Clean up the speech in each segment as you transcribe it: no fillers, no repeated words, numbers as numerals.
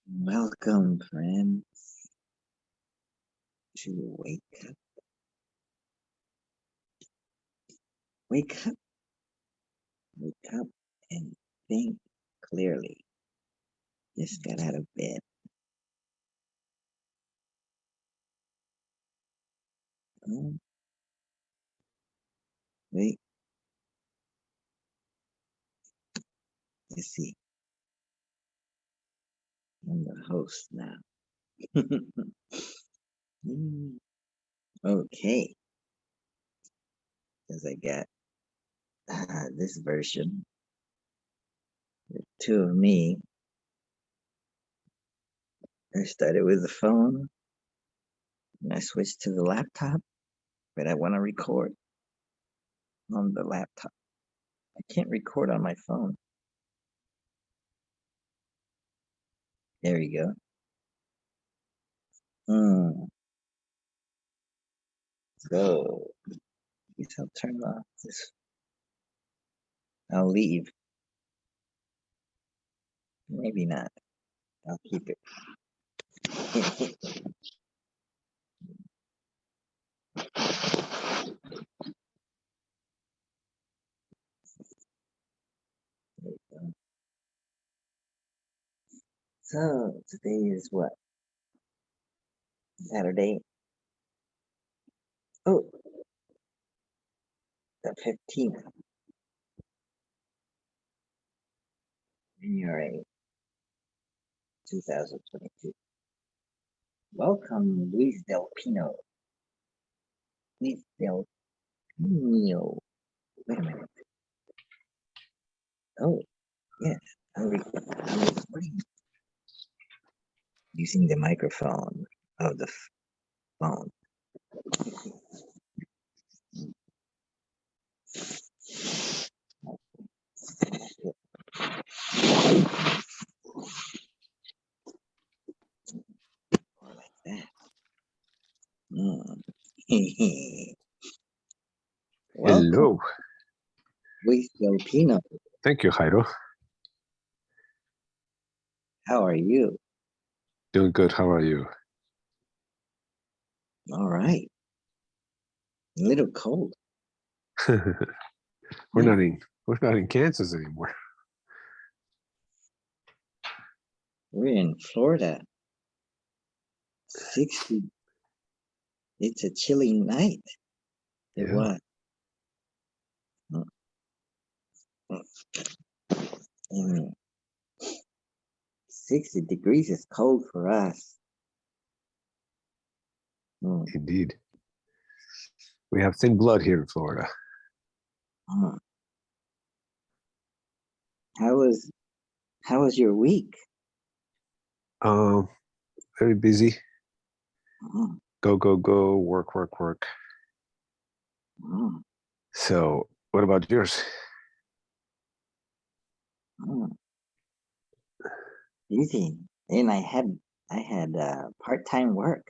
Welcome, friends, to wake up, wake up, and think clearly. Just got out of bed. Oh, wait, let's see. I'm the host now. Mm, okay, because I got this version, two of me. I started with the phone, and I switched to the laptop, but I want to record on the laptop. I can't record on my phone. There we go. Mm, so, I guess I'll turn off this. I'll leave. Maybe not. I'll keep it. So today is what? Saturday. Oh, the 15th, January 2022. Welcome, Luis Del Pino. Luis Del Pino. Wait a minute. Oh, yes. I'm recording using the microphone of the phone. Like that. Welcome, Hello. Luis Del Pino. Thank you, Jairo. How are you? Doing good. How are you? All right. A little cold. we're not in Kansas anymore. We're in Florida. 60. It's a chilly night. It Yeah, was. Mm, 60 degrees is cold for us. Mm, indeed. We have thin blood here in Florida. mm. How was your week? Um, very busy. Mm, Go, go, go. Work, work, work. mm, So, what about yours? mm. Easy. And I had part-time work.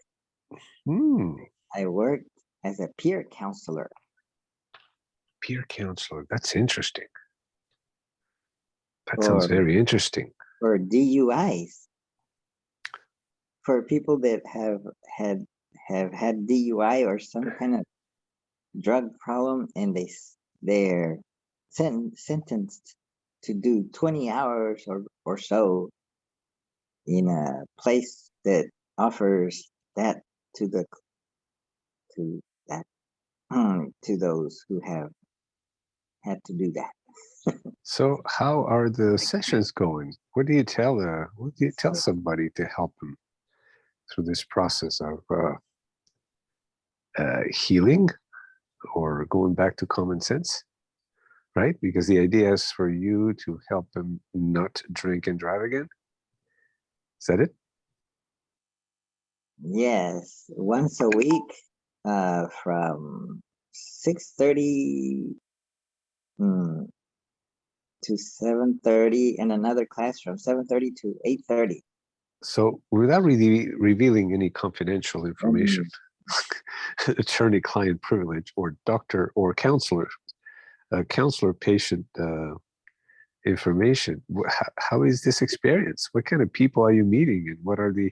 Hmm. I worked as a peer counselor Peer counselor. That's interesting. That sounds for very interesting. for DUIs, for people that have had DUI or some kind of drug problem, and they're sentenced to do 20 hours or so in a place that offers that to the to that to those who have had to do that. So, how are the sessions going? What do you tell somebody to help them through this process of healing or going back to common sense? Right? Because the idea is for you to help them not drink and drive again. Is that it? Yes, once a week, from 6:30 to 7:30, and another class from 7:30 to 8:30. So, without really revealing any confidential information, Um, attorney-client privilege, or doctor or counselor, counselor-patient information. How is this experience? What kind of people are you meeting, and what are the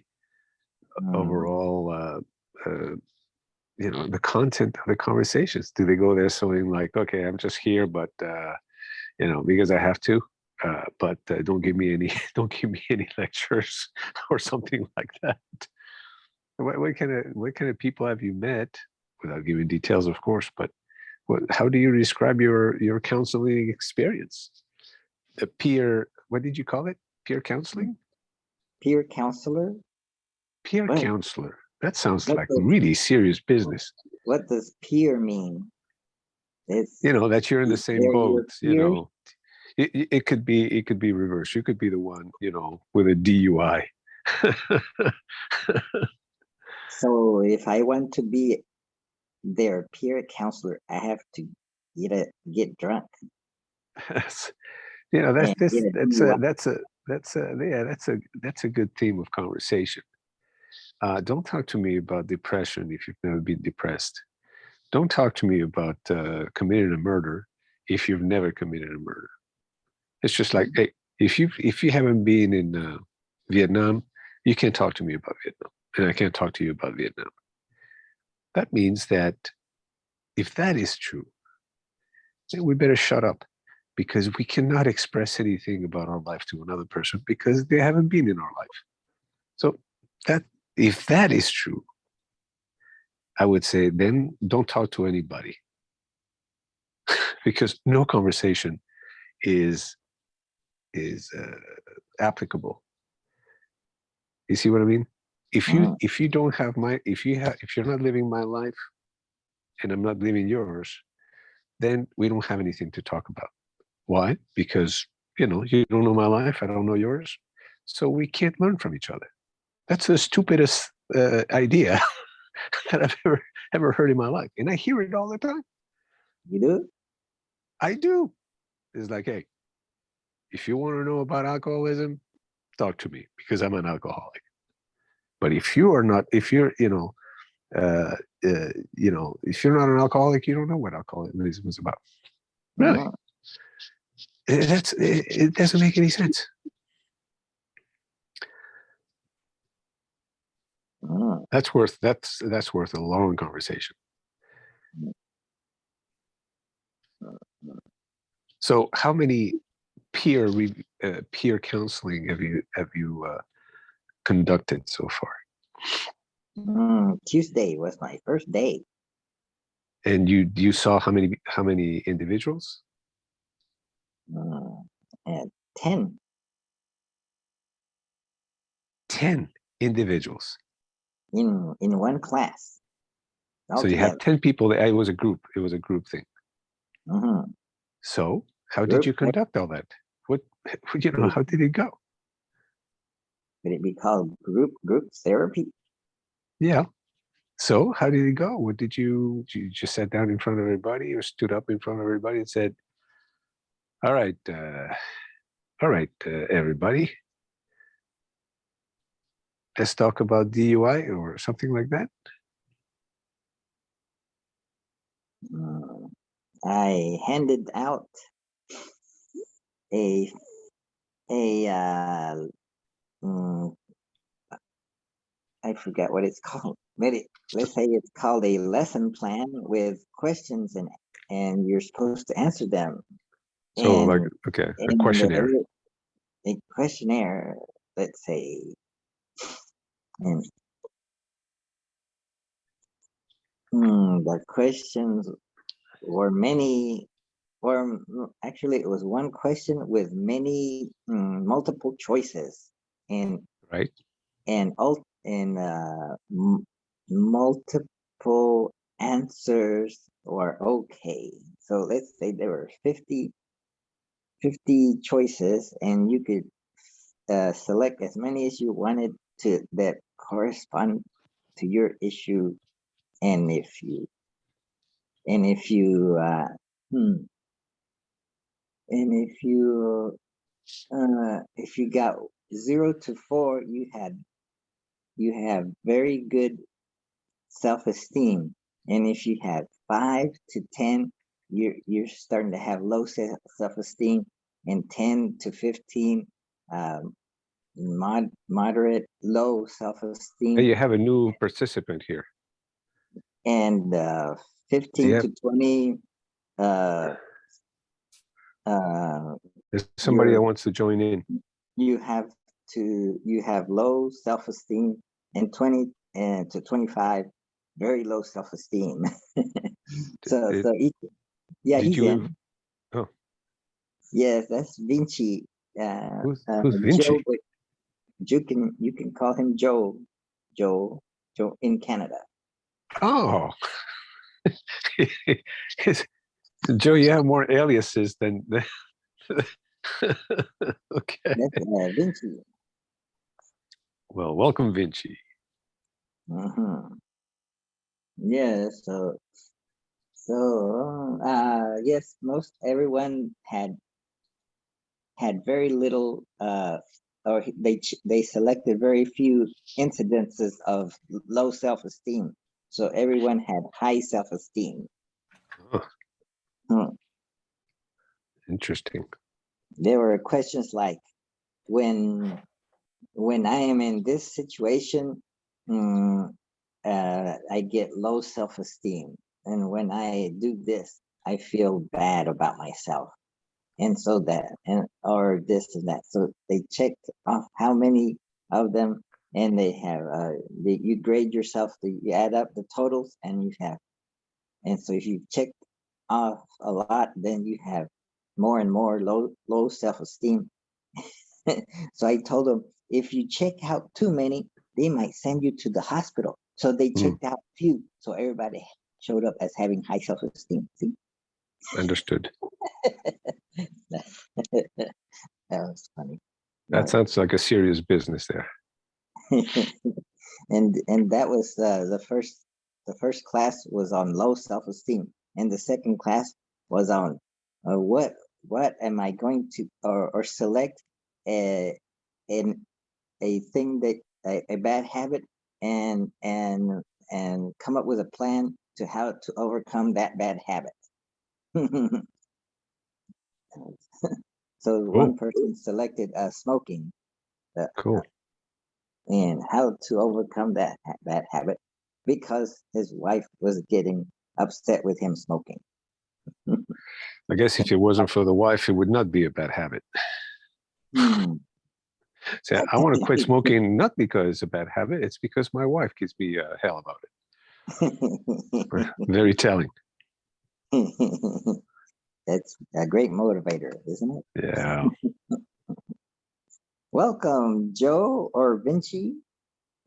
overall, the content of the conversations? Do they go there saying like, okay, I'm just here, but because I have to, but don't give me any, don't give me any lectures or something like that. What kind of people have you met, without giving details, of course? But how do you describe your counseling experience? A peer, what did you call it? Peer counseling? Peer counselor? Peer What? counselor. That sounds What like does, really serious business. what does peer mean? It's That you're in the same they're your boat. peers. It could be reversed. You could be the one, with a DUI. So if I want to be their peer counselor, I have to get drunk That's, and get a DUI. that's a good theme of conversation. Don't talk to me about depression if you've never been depressed. Don't talk to me about committing a murder if you've never committed a murder. It's just like, hey, if you haven't been in Vietnam, you can't talk to me about Vietnam, and I can't talk to you about Vietnam. That means that if that is true, then we better shut up, because we cannot express anything about our life to another person because they haven't been in our life. So that if that is true, I would say then don't talk to anybody because no conversation is applicable. You see what I mean? Mm, If you don't have my if you're not living my life and I'm not living yours, then we don't have anything to talk about. Why? Because you don't know my life, I don't know yours, so we can't learn from each other. That's the stupidest idea that I've ever heard in my life, and I hear it all the time. you do? I do. It's like, hey, if you want to know about alcoholism, talk to me because I'm an alcoholic. But if you are not, if you're, if you're not an alcoholic, you don't know what alcoholism is about. Really, Mm, it doesn't make any sense. mm. That's worth a long conversation. So, how many peer counseling have you conducted so far? Tuesday was my first day. And you saw how many individuals? Mm, at 10. 10 individuals. in one class So you had altogether. 10 people. It was a group. It was a group thing. Mm-hmm. So how did Group, you conduct all that? What would it, how did it go? would it be called group therapy? Yeah. So how did it go? What you just sat down in front of everybody or stood up in front of everybody and said, all right, everybody, let's talk about DUI or something like that? Mm, I handed out a a mm, I forget what it's called. Let's say it's called a lesson plan with questions, and you're supposed to answer them. So like, And okay, a and questionnaire. a questionnaire, let's say, and the questions were many, or actually it was one question with many multiple choices, and Right? multiple answers were okay. So let's say there were 50 choices, and you could select as many as you wanted to that correspond to your issue. And if you hmm, and if you got 0 to 4, you have very good self-esteem. And if you have 5 to 10, you're starting to have low self-esteem. and 10 to 15 moderate low self-esteem, Hey, you have a new participant here. and 15 Yeah. to 20 There's somebody Your- that wants to join in. you have low self-esteem, and 20 and to 25 very low self-esteem. so Did- so each, yeah, Did he's you? in. Oh, Yes, that's Vinci. who's Vinci? Joe, but you can call him Joe. Joe in Canada. Oh, Joe, you have more aliases than. Okay. That's Vinci. Well, welcome, Vinci. Mm-hmm. Yeah, yes, most everyone had very little or they selected very few incidences of low self-esteem. So everyone had high self-esteem. Oh, Hmm. interesting. There were questions like, when I am in this situation, I get low self-esteem, and when I do this, I feel bad about myself, and so that, and or this and that. So they checked off how many of them, and they have you grade yourself. You add up the totals, and you have, and so if you check off a lot, then you have more and more low self-esteem. So I told them, if you check out too many, they might send you to the hospital. So they checked out few. So everybody showed up as having high self-esteem. See? Understood. That was funny. That sounds like a serious business there. And that was the first class was on low self-esteem, and the second class was on what am I going to, or select a an a thing that a bad habit, and come up with a plan to how to overcome that bad habit. So one Cool. person selected smoking, Cool. and how to overcome that bad habit, because his wife was getting upset with him smoking. I guess if it wasn't for the wife, it would not be a bad habit. Hmm. So I want to quit smoking, not because it's a bad habit, it's because my wife gives me hell about it. Very telling. That's a great motivator, isn't it? Yeah. Welcome, Joe or Vinci.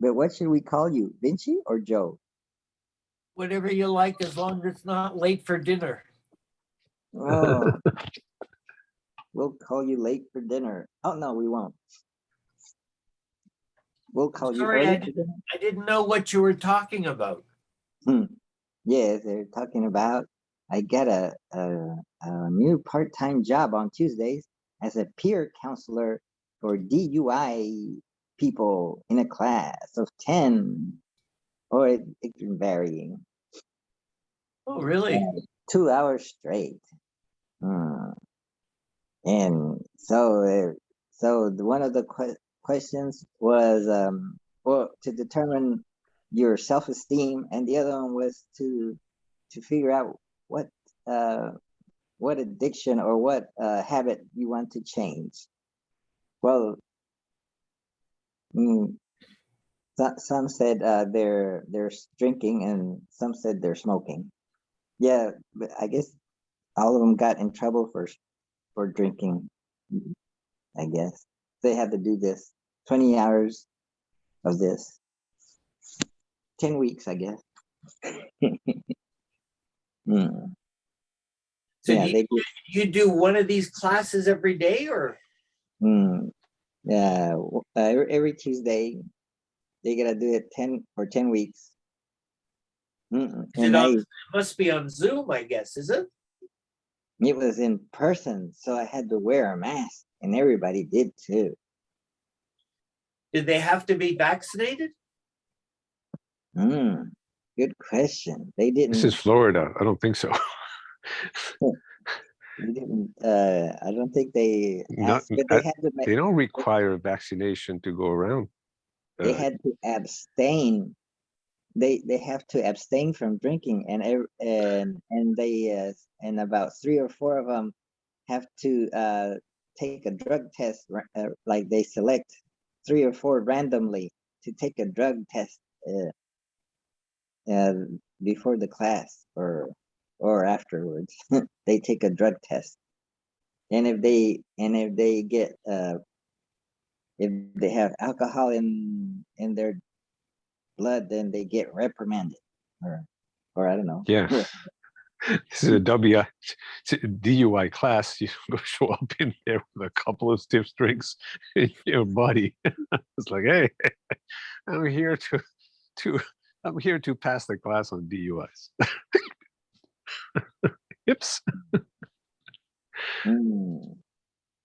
But what should we call you, Vinci or Joe? Whatever you like, as long as it's not late for dinner. Oh, we'll call you late for dinner. Oh no, we won't. We'll call you Sorry, early for dinner. I didn't know what you were talking about. Yeah, they're talking about, I got a new part-time job on Tuesdays as a peer counselor for DUI people in a class of 10, or it can vary. Oh, really? 2 hours straight. And so one of the questions was, well, to determine your self-esteem, and the other one was to figure out what addiction or what habit you want to change. Well, some said they're drinking, and some said they're smoking. Yeah, but I guess all of them got in trouble for drinking. I guess they had to do this 20 hours of this, 10 weeks, I guess. So Yeah, do you do one of these classes every day, or? Yeah, every Tuesday they gotta do it 10 weeks. And It must be on Zoom, I guess, is it? it was in person, so I had to wear a mask, and everybody did too. Did they have to be vaccinated? Good question. They didn't. This is Florida. I don't think so. they didn't, I don't think they Not, asked, but they had to they don't require vaccination to go around. they Uh, had to abstain. They have to abstain from drinking, and they and about 3 or 4 of them have to take a drug test. Like they select 3 or 4 randomly to take a drug test uh, before the class or afterwards. They take a drug test, and if they get if they have alcohol in their blood, then they get reprimanded, or I don't know. yeah, this is a DUI class. You go show up in there with a couple of stiff drinks in your body. It's like, hey, I'm here to I'm here to pass the class on DUIs. Yips. Mm.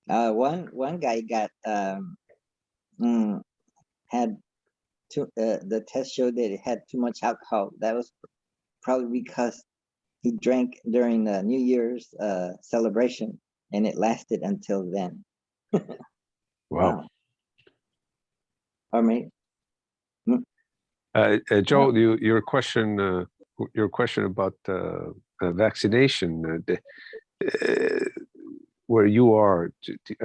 One guy got had the test showed that it had too much alcohol. That was probably because he drank during the New Year's celebration, and it lasted until then. Wow. Wow. Or maybe. Joe, your question about vaccination, where you are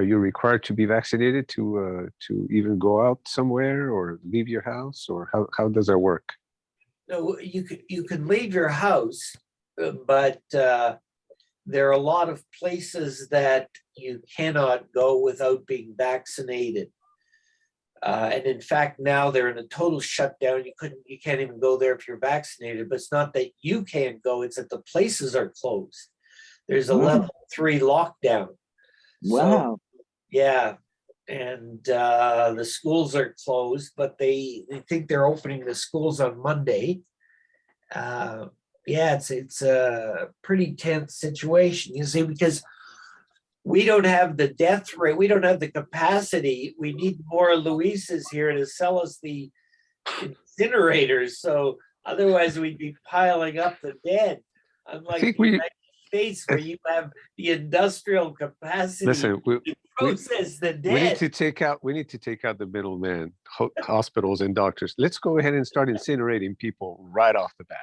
you required to be vaccinated to even go out somewhere or leave your house, or how does that work? No, you can leave your house, but there are a lot of places that you cannot go without being vaccinated. And in fact, now they're in a total shutdown. You can't even go there if you're vaccinated. But it's not that you can't go; it's that the places are closed. There's a level 3 lockdown. So Wow. yeah, and the schools are closed, but they think they're opening the schools on Monday. Yeah, it's a pretty tense situation, you see, because we don't have the death rate, we don't have the capacity. We need more Luises here to sell us the incinerators. So otherwise, we'd be piling up the dead. Unlike think the we United States, where you have the industrial capacity listen. to process the We need dead. to take out. We need to take out the middleman, hospitals and doctors. Let's go ahead and start incinerating people right off the bat.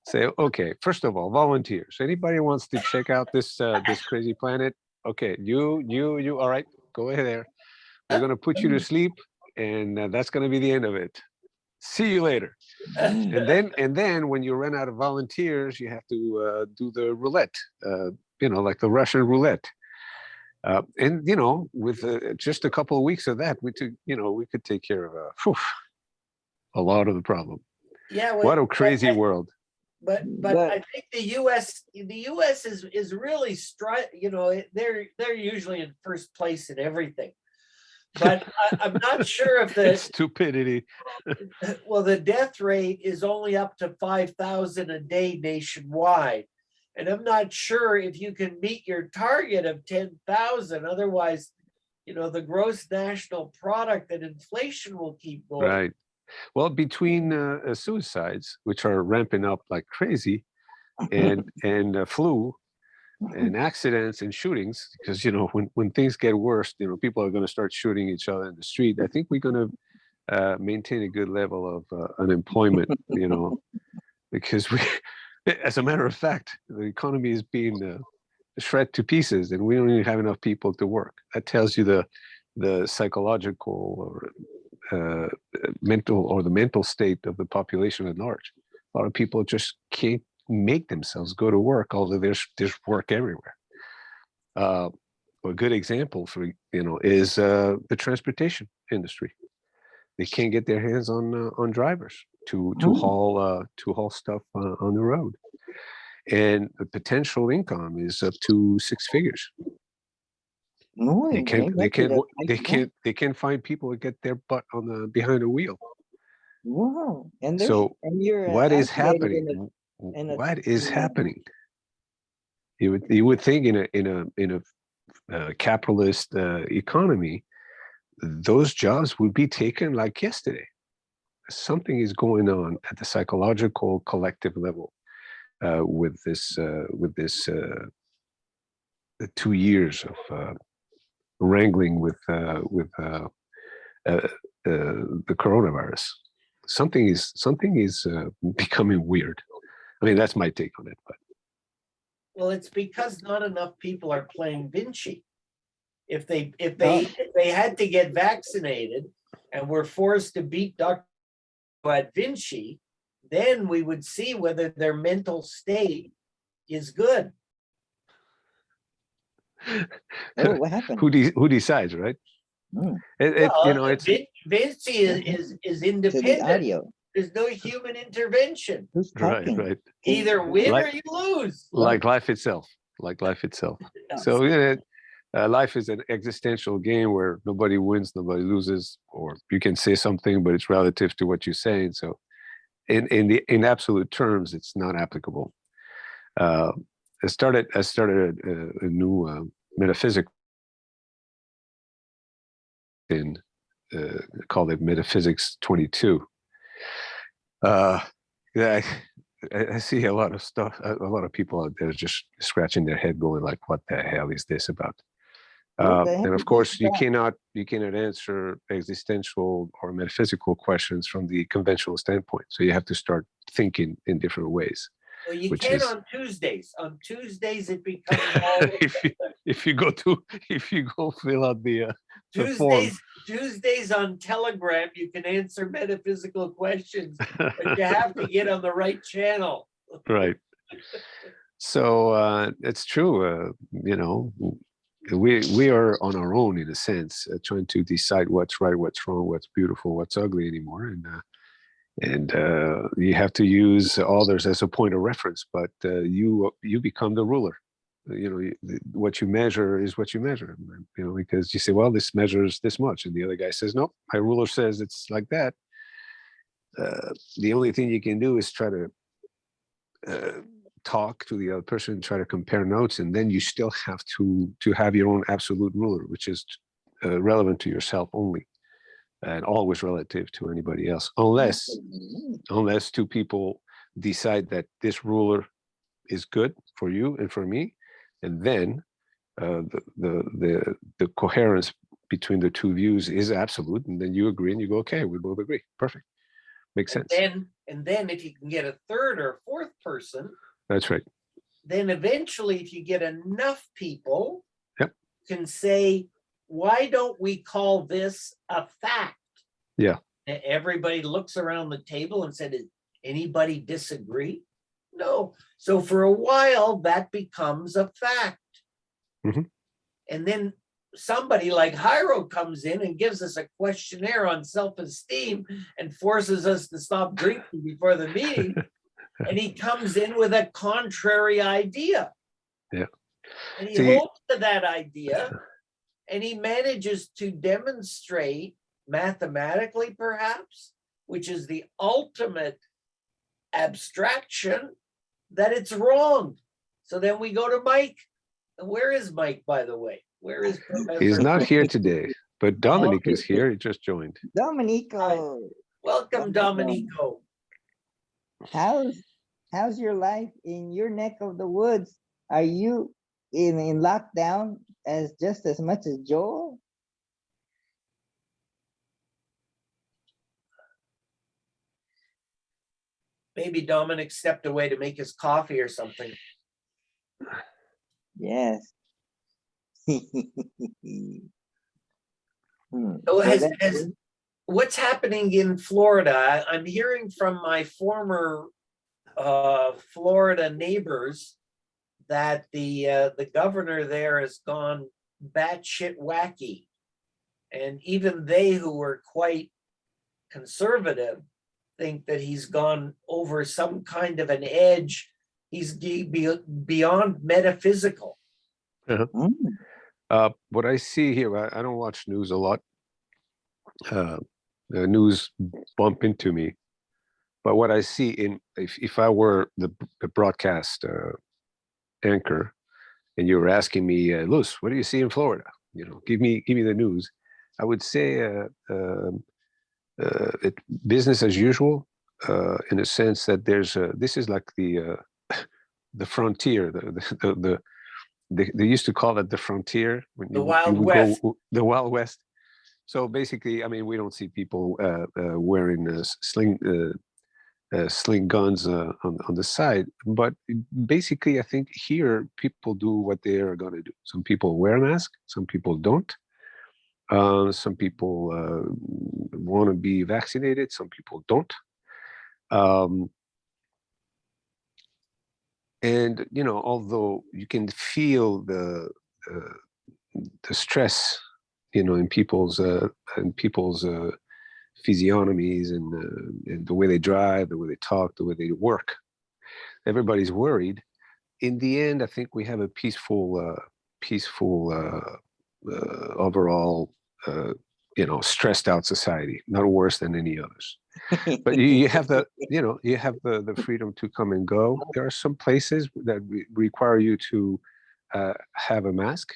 Say, okay, first of all, volunteers. Anybody wants to check out this this crazy planet? Okay, you. All right, go ahead there. We're gonna put you to sleep, and that's gonna be the end of it. See you later. And then when you run out of volunteers, you have to do the roulette. Like the Russian roulette. And with just a couple of weeks of that, we could take care of a lot of the problem. Yeah, What a crazy world. But I think the U.S. is really they're usually in first place in everything. But I'm not sure if the stupidity. Well, the death rate is only up to 5,000 a day nationwide, and I'm not sure if you can meet your target of 10,000. Otherwise, the gross national product and inflation will keep going. Right. Well, between suicides, which are ramping up like crazy, and flu, and accidents and shootings, because when things get worse, people are going to start shooting each other in the street. I think we're going to maintain a good level of unemployment, because as a matter of fact, the economy is being shred to pieces, and we don't even have enough people to work. That tells you the psychological or the mental state of the population at large. A lot of people just can't make themselves go to work, although there's work everywhere. A good example is the transportation industry. They can't get their hands on drivers to haul stuff on the road, and the potential income is up to 6 figures. No, They can't find people to get their butt behind a wheel. Wow. And So you're what is isolated happening? a- What is happening? You would think in a capitalist economy, those jobs would be taken like yesterday. Something is going on at the psychological collective level with this the 2 years of wrangling with the coronavirus. Something is becoming weird. I mean, that's my take on it. But Well, it's because not enough people are playing Vinci. If they had to get vaccinated and were forced to beat Dr. at Vinci, then we would see whether their mental state is good. Oh, what happened? who decides, right? Hmm. It's Vinci is To the independent. audio. There's no human intervention. Who's right, talking? right. Either win or Like- you lose. Like life itself. So life is an existential game where nobody wins, nobody loses, or you can say something, but it's relative to what you're saying. So in absolute terms, it's not applicable. I started a new metaphysics in called it Metaphysics 22. Yeah, I see a lot of stuff. A lot of people out there just scratching their head, going like, "What the hell is this about?" What the heck And is of course, this you about? cannot answer existential or metaphysical questions from the conventional standpoint. So you have to start thinking in different ways. Well, you Which can is- on Tuesdays. On Tuesdays, it becomes all if you go fill out the form. Tuesdays on Telegram, you can answer metaphysical questions, but you have to get on the right channel. Right. So it's true. We are on our own in a sense, trying to decide what's right, what's wrong, what's beautiful, what's ugly anymore, and you have to use others as a point of reference. But you become the ruler. What you measure is what you measure. Because you say, well, this measures this much, and the other guy says, no, my ruler says it's like that. The only thing you can do is try to talk to the other person, try to compare notes, and then you still have to have your own absolute ruler, which is relevant to yourself only, and always relative to anybody else, unless two people decide that this ruler is good for you and for me, and then the coherence between the two views is absolute, and then you agree and you go, okay, we both agree, perfect, makes sense. And then if you can get a third or fourth person, That's right. then eventually, if you get enough people, Yep. can say, why don't we call this a fact? Yeah. Everybody looks around the table and said, "Did anybody disagree?" No. So for a while, that becomes a fact. Mhm. And then somebody like Jairo comes in and gives us a questionnaire on self-esteem and forces us to stop drinking before the meeting. And he comes in with a contrary idea. Yeah. And he See- holds to that idea, and he manages to demonstrate mathematically, perhaps, which is the ultimate abstraction, that it's wrong. So then we go to Mike. And where is Mike, by the way? Where is Professor? He's not here today, but Dominic is here. He just joined. Dominico, Welcome, Dominico. how's your life in your neck of the woods? Are you in lockdown just as much as Joel? Maybe Dominic stepped away to make his coffee or something. Yes. So So what's happening in Florida? I'm hearing from my former Florida neighbors that the governor there has gone batshit wacky, and even they who were quite conservative think that he's gone over some kind of an edge. He's beyond metaphysical. What I see here, I don't watch news a lot. The news bump into me, but what I see if I were the broadcast anchor, and you were asking me, Luz, what do you see in Florida? Give me the news. I would say business as usual, in a sense that this is like the frontier, they used to call it the frontier when The you Wild would West. go the Wild West. So basically, I mean, we don't see people wearing sling guns on the side, but basically, I think here people do what they are going to do. Some people wear a mask, some people don't. Some people want to be vaccinated, some people don't. And you know, although you can feel the stress, you know, in people's physiognomies and the way they drive, the way they talk, the way they work. Everybody's worried. In the end, I think we have a peaceful overall, you know, stressed out society, not worse than any others. But you have the, you know, you have the freedom to come and go. There are some places that require you to have a mask.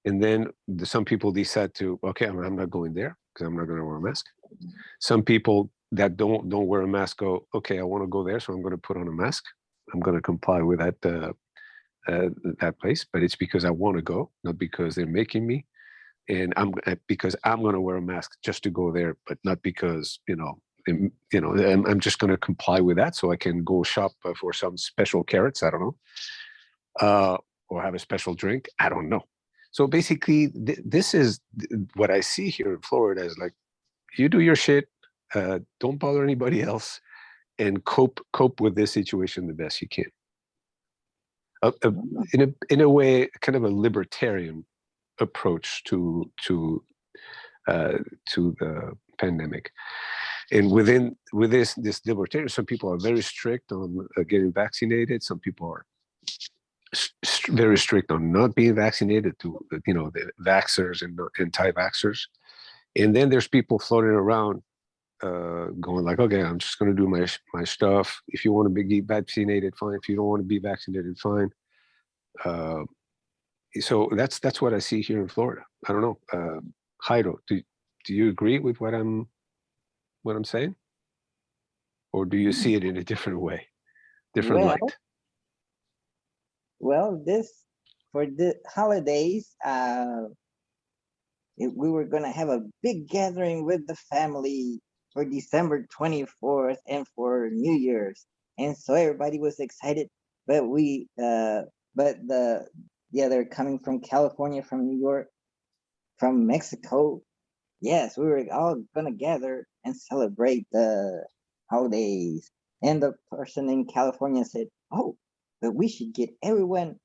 And then some people decide to, okay, I'm not going there because I'm not going to wear a mask. Some people that don't wear a mask go, okay, I want to go there, so I'm going to put on a mask. I'm going to comply with that place, but it's because I want to go, not because they're making me. And because I'm going to wear a mask just to go there, but not because I'm just going to comply with that so I can go shop for some special carrots. I don't know, or have a special drink. I don't know. So basically, this is what I see here in Florida is like, you do your shit, don't bother anybody else, and cope with this situation the best you can. In a way, kind of a libertarian approach to the pandemic. And with this libertarian, some people are very strict on getting vaccinated. Some people are very strict on not being vaccinated, to, you know, the vaxxers and anti-vaxxers. And then there's people floating around going like, okay, I'm just going to do my stuff. If you want to be vaccinated, fine. If you don't want to be vaccinated, fine. So that's what I see here in Florida. I don't know. Jairo, do you agree with what I'm saying? Or do you see it in a different way, different Well, light? well, for the holidays, we were gonna have a big gathering with the family for December 24th and for New Year's, and so everybody was excited. But they're coming from California, from New York, from Mexico. Yes, we were all gonna gather and celebrate the holidays. And the person in California said, "Oh, but we should get everyone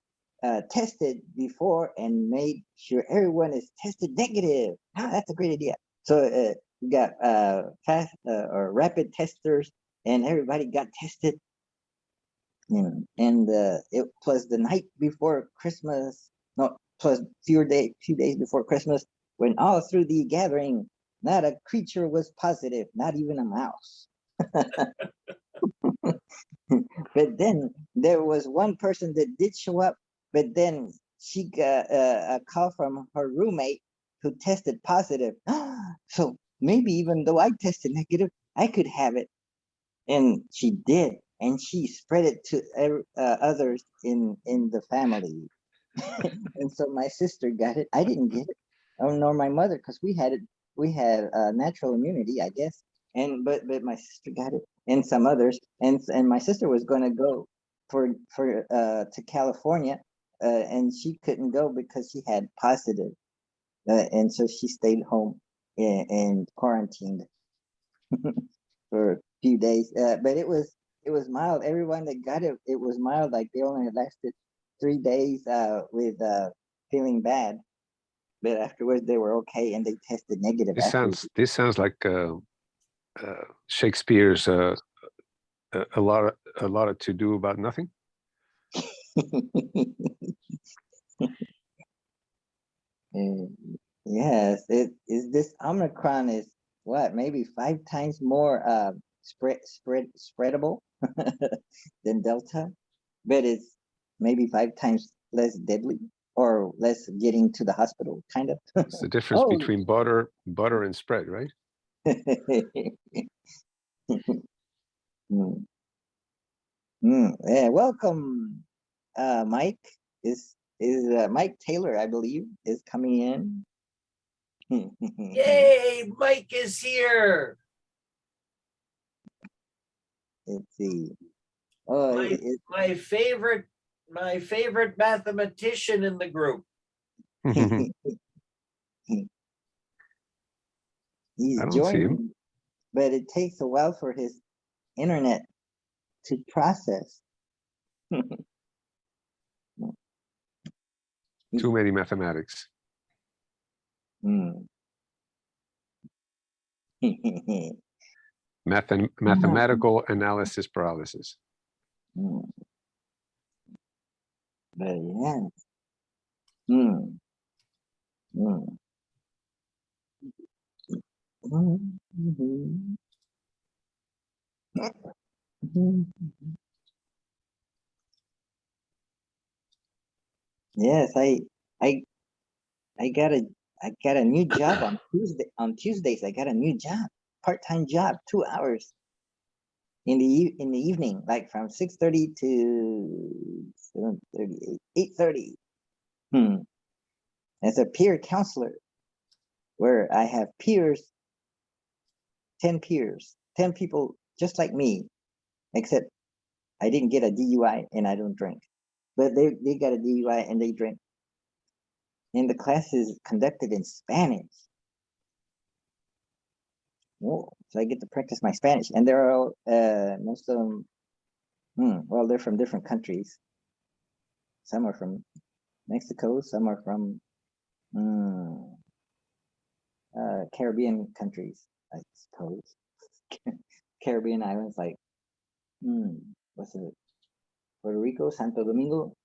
tested before and made sure everyone is tested negative." Ah, that's a great idea. So we got fast or rapid testers, and everybody got tested. And it was the night before Christmas, no, plus few days before Christmas, when all through the gathering, not a creature was positive, not even a mouse. But then there was one person that did show up, but then she got a call from her roommate who tested positive. So maybe even though I tested negative, I could have it. And she did, and she spread it to others in the family. And so my sister got it. I didn't get it, nor my mother, because we had it. We had natural immunity, I guess. And but my sister got it, and some others, and my sister was going to go to California, and she couldn't go because she had positive, and so she stayed home and quarantined for a few days. But it was mild. Everyone that got it, it was mild. Like they only lasted 3 days with feeling bad, but afterwards they were okay and they tested negative. This sounds like Shakespeare's a lot of to do about nothing. Yes, it is. This Omicron is what, maybe 5 times more spreadable than Delta, but it's maybe 5 times less deadly or less getting to the hospital, kind of. It's the difference Oh. between butter and spread, right? Yeah, welcome, Mike. Is Mike Taylor, I believe, is coming in. Yay, Mike is here. Let's see. Oh, My favorite mathematician in the group. He's I don't see him. joining, but it takes a while for his internet to process. Too many mathematics. Hmm. Mathematical analysis paralysis. Hmm. But yeah. Hmm. Hmm. Mhm. Mhm. Yes, I I got a new job on Tuesdays. I got a new job, part-time job, 2 hours in the evening, like from 6:30 to 7:30, 8:30. As a peer counselor, where I have peers, 10 peers, 10 people just like me, except I didn't get a DUI and I don't drink. But they got a DUI and they drink. And the class is conducted in Spanish. Whoa. So I get to practice my Spanish. And they're all, most of them, well, they're from different countries. Some are from Mexico, some are from Caribbean countries, I suppose. Caribbean islands like, what's it? Puerto Rico, Santo Domingo.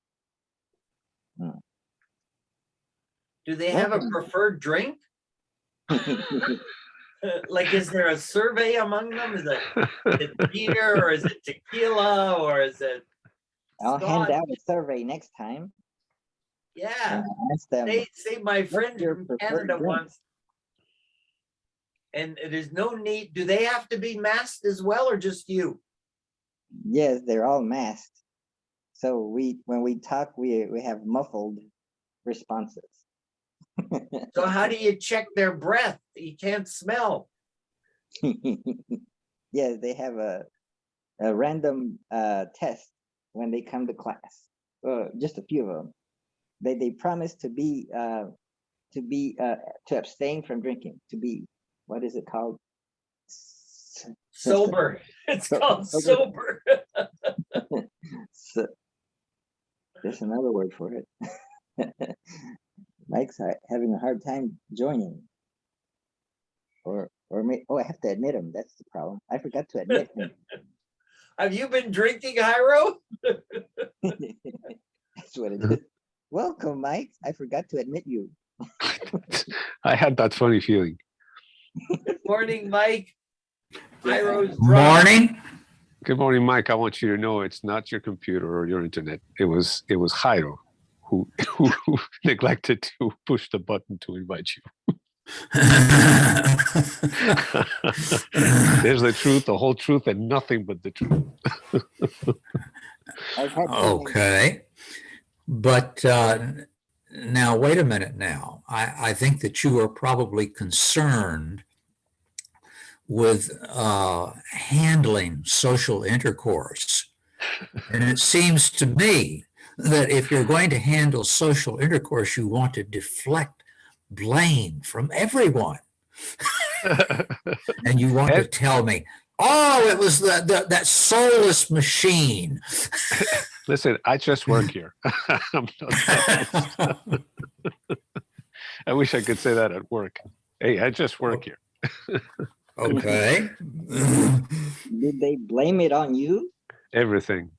Do they have a preferred drink? Like, is there a survey among them? Is it beer or is it tequila or is it I'll hand scotch? out a survey next time. Yeah. And ask them, Say my friend your from preferred Canada drink? wants. And there's no need. Do they have to be masked as well or just you? Yes, they're all masked. So when we talk, we have muffled responses. So how do you check their breath? You can't smell. Yes, they have a random test when they come to class. Just a few of them. They promise to abstain from drinking. To be, what is it called? Sober. It's called sober. So, there's another word for it. Mike's having a hard time joining. Oh, I have to admit him. That's the problem. I forgot to admit him. Have you been drinking, Jairo? That's what it is. Welcome, Mike. I forgot to admit you. I had that funny feeling. Good morning, Mike. Jairo's drunk. Morning. Good morning, Mike. I want you to know it's not your computer or your internet. It was Jairo who neglected to push the button to invite you. There's the truth, the whole truth, and nothing but the truth. Okay. But now, wait a minute now. I think that you are probably concerned with handling social intercourse. And it seems to me that if you're going to handle social intercourse, you want to deflect blame from everyone. And you want to tell me, oh, it was that soulless machine. Listen, I just work here. I wish I could say that at work. Hey, I just work here. Okay. Did they blame it on you? Everything.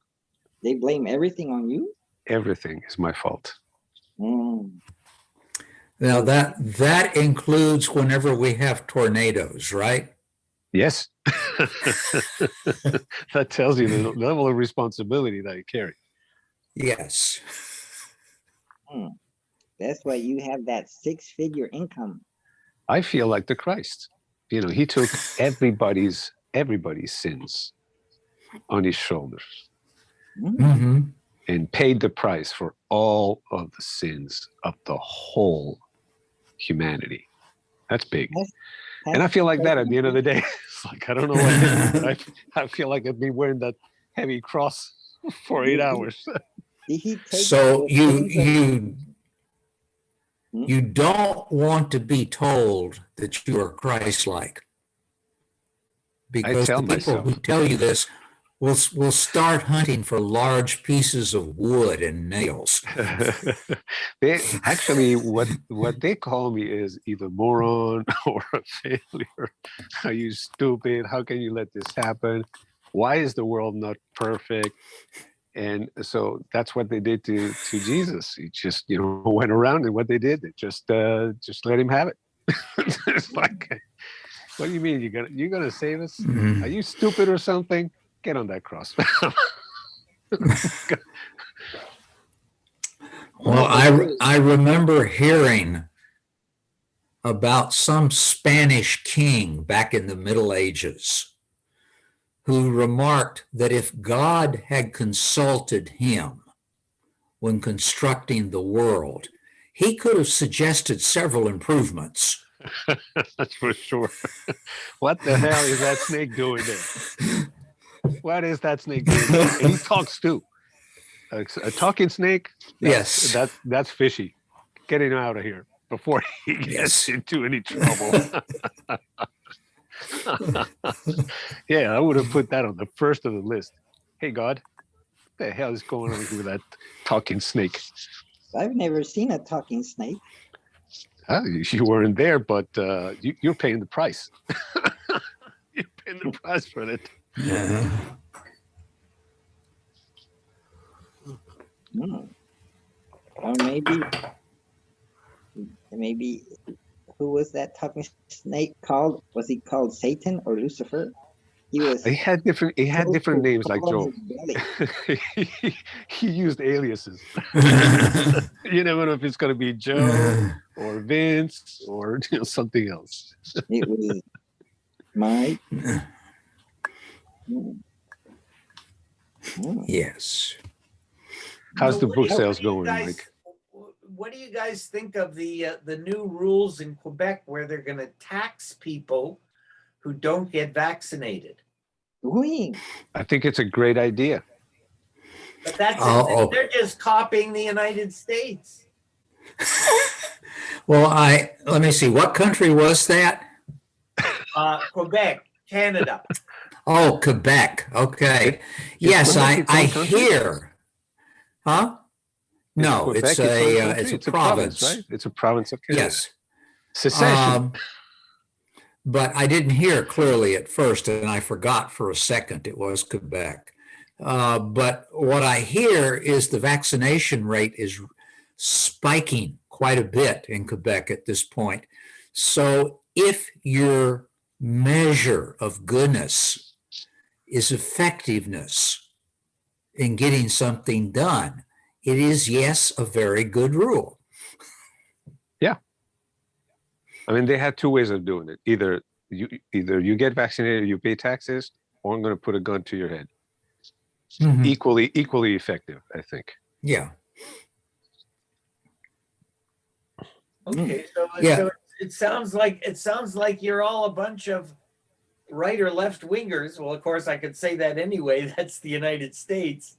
They blame everything on you? Everything is my fault. Now that includes whenever we have tornadoes, right? Yes. That tells you the level of responsibility that you carry. Yes. That's why you have that 6-figure income. I feel like the Christ. You know, he took everybody's sins on his shoulders. Mm-hmm. and paid the price for all of the sins of the whole humanity. That's big. That's- And I feel like that at the end of the that's- day. It's like, I don't know what hit me, but I feel like I'd be wearing that heavy cross for 8 hours. Did he take So the you sins of- you Hmm? you don't want to be told that you are Christ-like. Because tell the people myself. who tell you this will start hunting for large pieces of wood and nails. They actually, what they call me is either moron or a failure. Are you stupid? How can you let this happen? Why is the world not perfect? And so that's what they did to Jesus. He just, went around, and what they did, they just let him have it. It's like, what do you mean you're gonna save us? Mhm. Are you stupid or something? Get on that cross. Well, I remember hearing about some Spanish king back in the Middle Ages who remarked that if God had consulted him when constructing the world, he could have suggested several improvements. That's for sure. What the hell is that snake doing there? What is that snake doing there? And he talks too. A talking snake? Yes. That's fishy. Get him out of here before he gets Yes. into any trouble. Yeah, I would have put that on the first of the list. Hey, God, what the hell is going on with that talking snake? I've never seen a talking snake. You weren't there, but you're paying the price. You're paying the price for it. Uh, Hmm. Or maybe who was that talking snake called? Was he called Satan or Lucifer? He was. He had different names, like Joe. Joe. He used aliases. You never know if it's going to be Joe or Vince or something else. It was Mike. Hmm. Hmm. yes. How's the What book do you- sales what do you going, guys- Mike? What do you guys think of the new rules in Quebec where they're going to tax people who don't get vaccinated? Doing. I think it's a great idea. But that's Oh. they're just copying the United States. Well, let me see. What country was that? Quebec, Canada. Oh, Quebec. Okay. Yes, Quebec its I own country? hear. Huh? No, Quebec it's its own a country? it's a province. right? It's a province of Canada. Yes. Secession. But I didn't hear clearly at first, and I forgot for a second it was Quebec. But what I hear is the vaccination rate is spiking quite a bit in Quebec at this point. So if your measure of goodness is effectiveness in getting something done, it is, yes, a very good rule. I mean, they had two ways of doing it. Either you get vaccinated, you pay taxes, or I'm going to put a gun to your head. Mhm. Equally effective, I think. Yeah. Okay, Yeah. so it sounds like you're all a bunch of right or left wingers. Well, of course, I could say that anyway. That's the United States.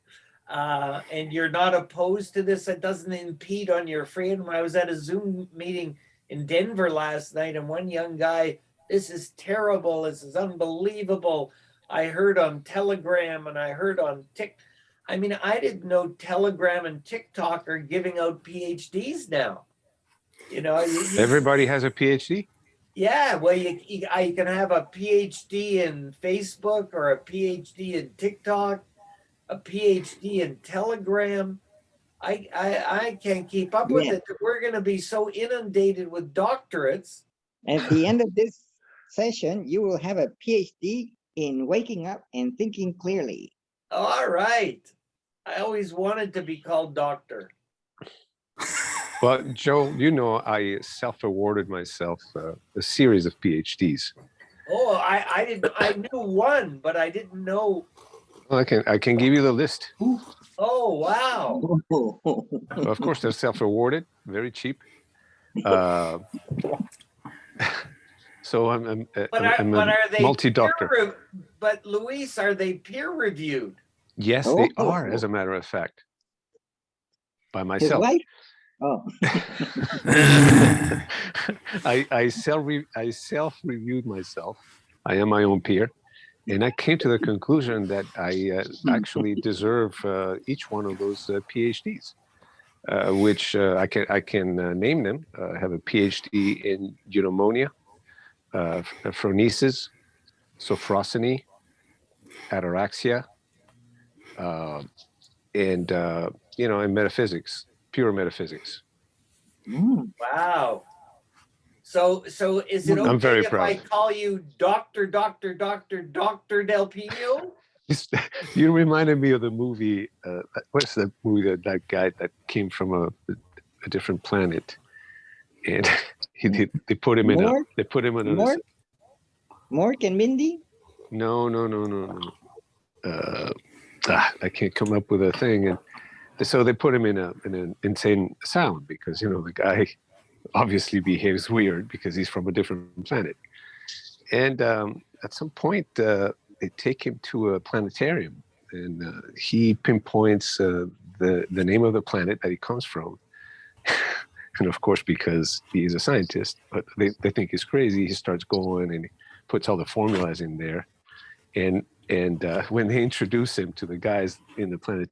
And you're not opposed to this. It doesn't impede on your freedom. I was at a Zoom meeting in Denver last night, and one young guy, this is terrible. This is unbelievable. I heard on Telegram and I heard on TikTok. I mean, I didn't know Telegram and TikTok are giving out PhDs now. Everybody has a PhD. Yeah, well, you can have a PhD in Facebook or a PhD in TikTok, a PhD in Telegram. I can't keep up with Yeah. it. We're going to be so inundated with doctorates. At the end of this session, you will have a PhD in waking up and thinking clearly. All right. I always wanted to be called doctor. Well, Joe, I self-awarded myself a series of PhDs. Oh, I knew one, but I didn't know I can give you the list. Oh, wow. Of course, they're self-rewarded, very cheap. Uh, so I'm But a are they multi-doctor. But Luis, are they peer reviewed? Yes, they are, as a matter of fact, by His myself. wife? Oh, I self-reviewed myself. I am my own peer, and I came to the conclusion that I actually deserve each one of those PhDs, which I can name them. I have a PhD in pneumonia, phronesis, sophrosiny, ataraxia, and in metaphysics, pure metaphysics. mm. Wow. So is it I'm okay very if proud. I call you Dr. Del Pino? You reminded me of the movie. What's that movie? That guy that came from a different planet, and they put him in a. Mork? They put him in a. Mork? Mork and Mindy? No. I can't come up with a thing, and so they put him in an insane asylum because the guy obviously behaves weird because he's from a different planet, and at some point they take him to a planetarium, and he pinpoints the name of the planet that he comes from. And of course, because he is a scientist, but they think he's crazy, he starts going and he puts all the formulas in there. And when they introduce him to the guys in the planet